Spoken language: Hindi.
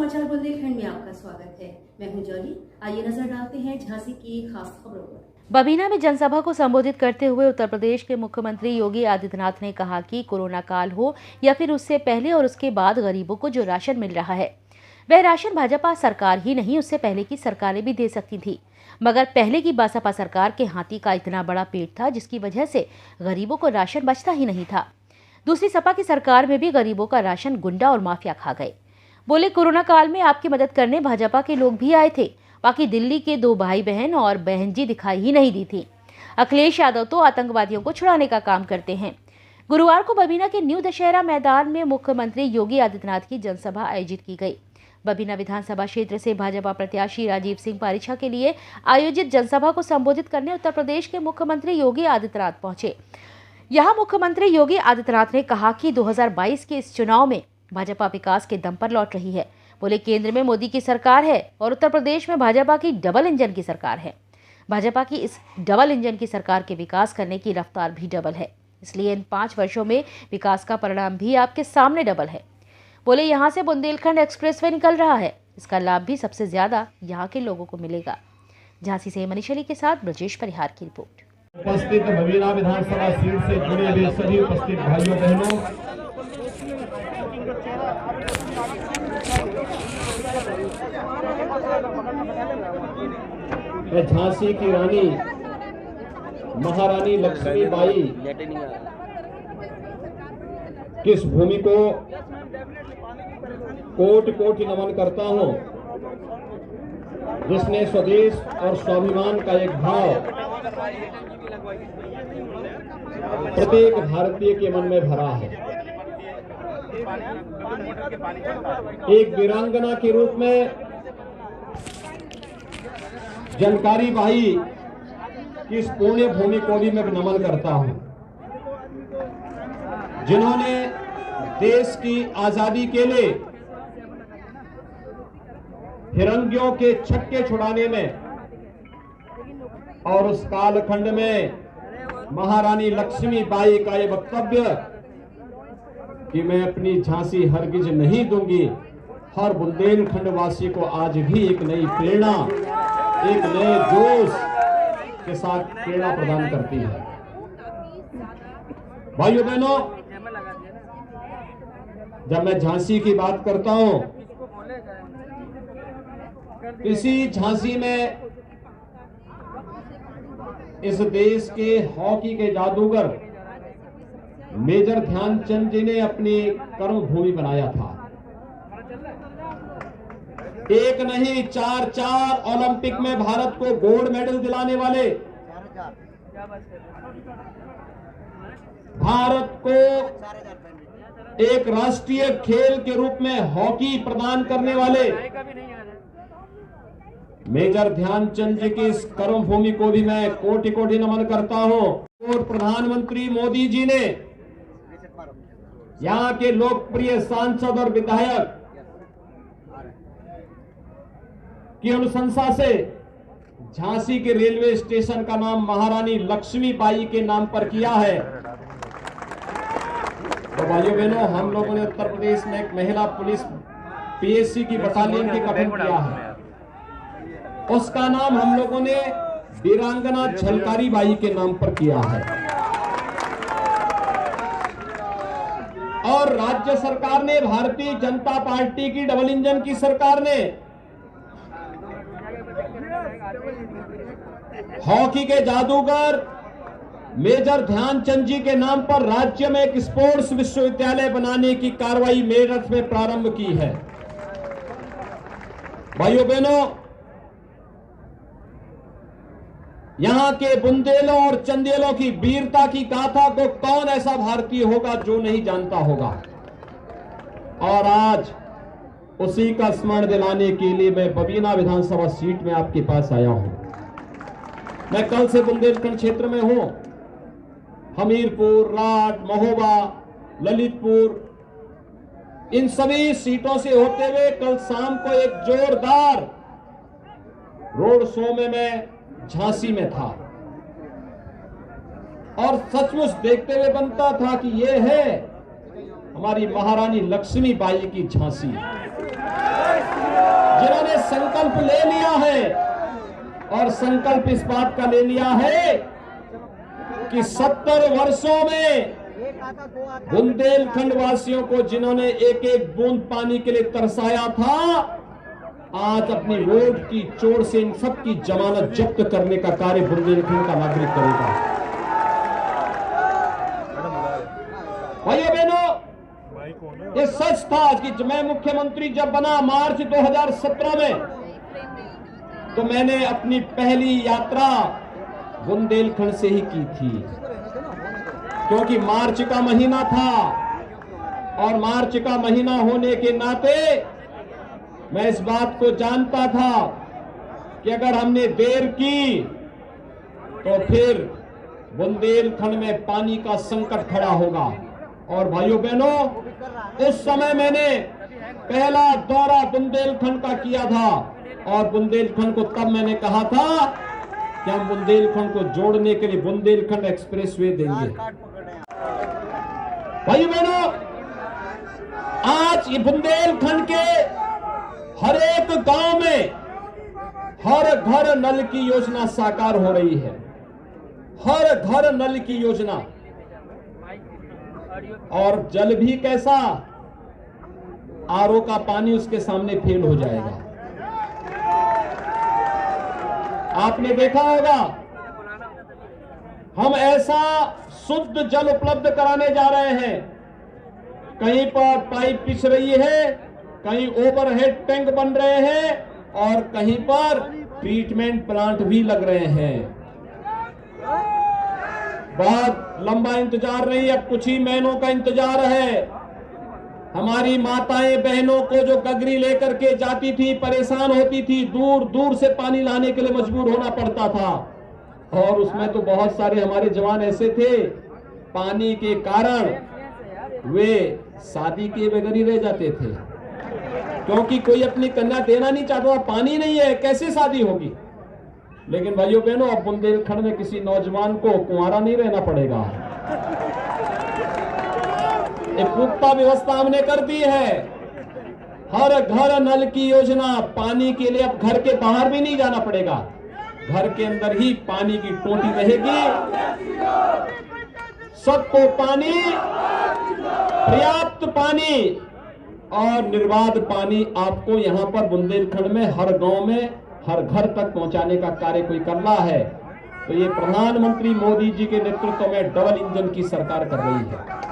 समाचार बुंदेलखंड में आपका स्वागत है। मैं हूं जॉली। आइए नजर डालते हैं झांसी की खास खबरों पर। बबीना में जनसभा को संबोधित करते हुए उत्तर प्रदेश के मुख्यमंत्री योगी आदित्यनाथ ने कहा कि कोरोना काल हो या फिर उससे पहले और उसके बाद गरीबों को जो राशन मिल रहा है वह राशन भाजपा सरकार ही नहीं, उससे पहले की सरकारें भी दे सकती थी, मगर पहले की बसपा सरकार के हाथी का इतना बड़ा पेट था जिसकी वजह से गरीबों को राशन बचता ही नहीं था। दूसरी सपा की सरकार में भी गरीबों का राशन गुंडा और माफिया खा गए। बोले, कोरोना काल में आपकी मदद करने भाजपा के लोग भी आए थे, बाकी दिल्ली के 2 भाई बहन और बहन जी दिखाई ही नहीं दी थी। अखिलेश यादव तो आतंकवादियों को छुड़ाने का काम करते हैं। गुरुवार को बबीना के न्यू दशहरा मैदान में मुख्यमंत्री योगी आदित्यनाथ की जनसभा आयोजित की गई। बबीना विधानसभा क्षेत्र से भाजपा प्रत्याशी राजीव सिंह पारिछा के लिए आयोजित जनसभा को संबोधित करने उत्तर प्रदेश के मुख्यमंत्री योगी आदित्यनाथ पहुंचे। यहां मुख्यमंत्री योगी आदित्यनाथ ने कहा कि 2022 के इस चुनाव में भाजपा विकास के दम पर लौट रही है। बोले, केंद्र में मोदी की सरकार है और उत्तर प्रदेश में भाजपा की डबल इंजन की सरकार है। भाजपा की इस डबल इंजन की सरकार के विकास करने की रफ्तार भी डबल है, इसलिए इन 5 वर्षों में विकास का परिणाम भी आपके सामने डबल है। बोले, यहाँ से बुंदेलखंड एक्सप्रेसवे निकल रहा है, इसका लाभ भी सबसे ज्यादा यहाँ के लोगों को मिलेगा। झांसी से मनीष अली के साथ ब्रजेश परिहार की रिपोर्ट। उपस्थित बबीना विधानसभा सीट से जुड़े हुए सभी उपस्थित भाइयों बहनों, मैं झांसी की रानी महारानी लक्ष्मीबाई किस भूमि को कोटि कोटि नमन करता हूं, जिसने स्वदेश और स्वाभिमान का एक भाव प्रत्येक भारतीय के मन में भरा है। एक वीरांगना के रूप में जानकारी बाई की इस पुण्य भूमि को भी मैं नमन करता हूं, जिन्होंने देश की आजादी के लिए फिरंगियों के छक्के छुड़ाने में और उस कालखंड में महारानी लक्ष्मीबाई का ये वक्तव्य कि मैं अपनी झांसी हरगिज नहीं दूंगी, हर बुंदेलखंड वासी को आज भी एक नई प्रेरणा, एक नए जोश के साथ प्रेरणा प्रदान करती है। भाइयों बहनों, जब मैं झांसी की बात करता हूं, इसी झांसी में इस देश के हॉकी के जादूगर मेजर ध्यानचंद जी ने अपनी कर्म भूमि बनाया था। एक नहीं 4 ओलंपिक में भारत को गोल्ड मेडल दिलाने वाले, भारत को एक राष्ट्रीय खेल के रूप में हॉकी प्रदान करने वाले मेजर ध्यानचंद जी की इस कर्म भूमि को भी मैं कोटि कोटि नमन करता हूं। और प्रधानमंत्री मोदी जी ने यहां के लोकप्रिय सांसद और विधायक की अनुशंसा से झांसी के रेलवे स्टेशन का नाम महारानी लक्ष्मीबाई के नाम पर किया है। तो भाइयों बहनों, हम लोगों ने उत्तर प्रदेश में एक महिला पुलिस पीएससी की बटालियन के गठन किया है, उसका नाम हम लोगों ने वीरांगना झलकारी बाई के नाम पर किया है। और राज्य सरकार ने, भारतीय जनता पार्टी की डबल इंजन की सरकार ने हॉकी के जादूगर मेजर ध्यानचंद जी के नाम पर राज्य में एक स्पोर्ट्स विश्वविद्यालय बनाने की कार्रवाई मेरठ में प्रारंभ की है। भाइयों बहनों, यहां के बुंदेलों और चंदेलों की वीरता की गाथा को कौन ऐसा भारतीय होगा जो नहीं जानता होगा। और आज उसी का स्मरण दिलाने के लिए मैं बबीना विधानसभा सीट में आपके पास आया हूं। मैं कल से बुंदेलखंड क्षेत्र में हूं। हमीरपुर, राठ, महोबा, ललितपुर, इन सभी सीटों से होते हुए कल शाम को एक जोरदार रोड शो में मैं झांसी में था और सचमुच देखते हुए बनता था कि यह है हमारी महारानी लक्ष्मीबाई की झांसी। जिन्होंने संकल्प ले लिया है, और संकल्प इस बात का ले लिया है कि 70 वर्षों में बुंदेलखंड वासियों को जिन्होंने एक एक बूंद पानी के लिए तरसाया था, आज अपनी वोट की चोट से इन सबकी जमानत जब्त करने का कार्य बुंदेलखंड का नागरिक करेगा। भाइयों बहनों, ये सच था कि मैं मुख्यमंत्री जब बना मार्च 2017 में, तो मैंने अपनी पहली यात्रा बुंदेलखंड से ही की थी, क्योंकि मार्च का महीना था, और मार्च का महीना होने के नाते मैं इस बात को जानता था कि अगर हमने देर की तो फिर बुंदेलखंड में पानी का संकट खड़ा होगा। और भाइयों बहनों, उस समय मैंने पहला दौरा बुंदेलखंड का किया था, और बुंदेलखंड को तब मैंने कहा था कि हम बुंदेलखंड को जोड़ने के लिए बुंदेलखंड एक्सप्रेसवे देंगे। भाइयों बहनों, आज ये बुंदेलखंड के हर एक गांव में हर घर नल की योजना साकार हो रही है। हर घर नल की योजना, और जल भी कैसा, आरओ का पानी उसके सामने फेल हो जाएगा। आपने देखा होगा, हम ऐसा शुद्ध जल उपलब्ध कराने जा रहे हैं, कहीं पर पाइप पिस रही है, कहीं ओवरहेड टैंक बन रहे हैं, और कहीं पर ट्रीटमेंट प्लांट भी लग रहे हैं। बहुत लंबा इंतजार नहीं, अब कुछ ही महीनों का इंतजार है। हमारी माताएं बहनों को जो गगरी लेकर के जाती थी, परेशान होती थी, दूर दूर से पानी लाने के लिए मजबूर होना पड़ता था, और उसमें तो बहुत सारे हमारे जवान ऐसे थे, पानी के कारण वे शादी के बगैर ही रह जाते थे, क्योंकि कोई अपनी कन्या देना नहीं चाहता, पानी नहीं है, कैसे शादी होगी। लेकिन भाइयों बहनों, अब बुंदेलखंड में किसी नौजवान को कुंवारा नहीं रहना पड़ेगा। एक पुख्ता व्यवस्था हमने कर दी है। हर घर नल की योजना, पानी के लिए अब घर के बाहर भी नहीं जाना पड़ेगा, घर के अंदर ही पानी की टोटी रहेगी। सबको पानी, पर्याप्त पानी और निर्बाध पानी आपको यहां पर बुंदेलखंड में हर गांव में हर घर तक पहुंचाने का कार्य कोई कर रहा है। तो ये प्रधानमंत्री मोदी जी के नेतृत्व में डबल इंजन की सरकार कर रही है।